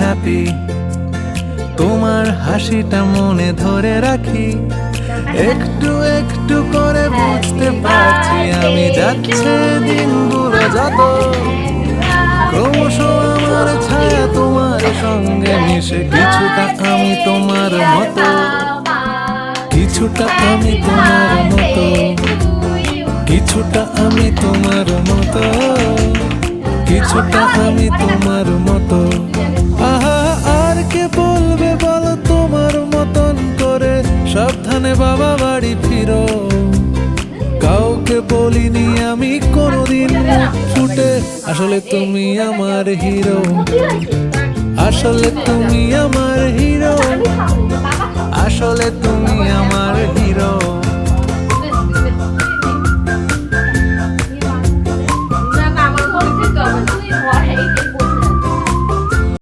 Happy, তোমার হাসিটা মনে ধরে রাখি। একটু একটু করে বুঝতে পারছি আমি যাচ্ছে দিনগুলো যত, ক্রমশ আমার ছায়া তোমার সঙ্গে মিশে। কিছুটা আমি তোমার মতো, কিছুটা আমি তোমার মতো, কিছুটা আমি তোমার মতো, কিছুটা আমি তোমার মতো। আহা, আর কে বলবে বলো তোমার মতন করে সাবধানে বাবা বাড়ি ফিরো। কাউকে বলিনি আমি কোনোদিন ফুটে, আসলে তুমি আমার হিরো, আসলে তুমি আমার হিরো, আসলে তুমি আমার হিরো।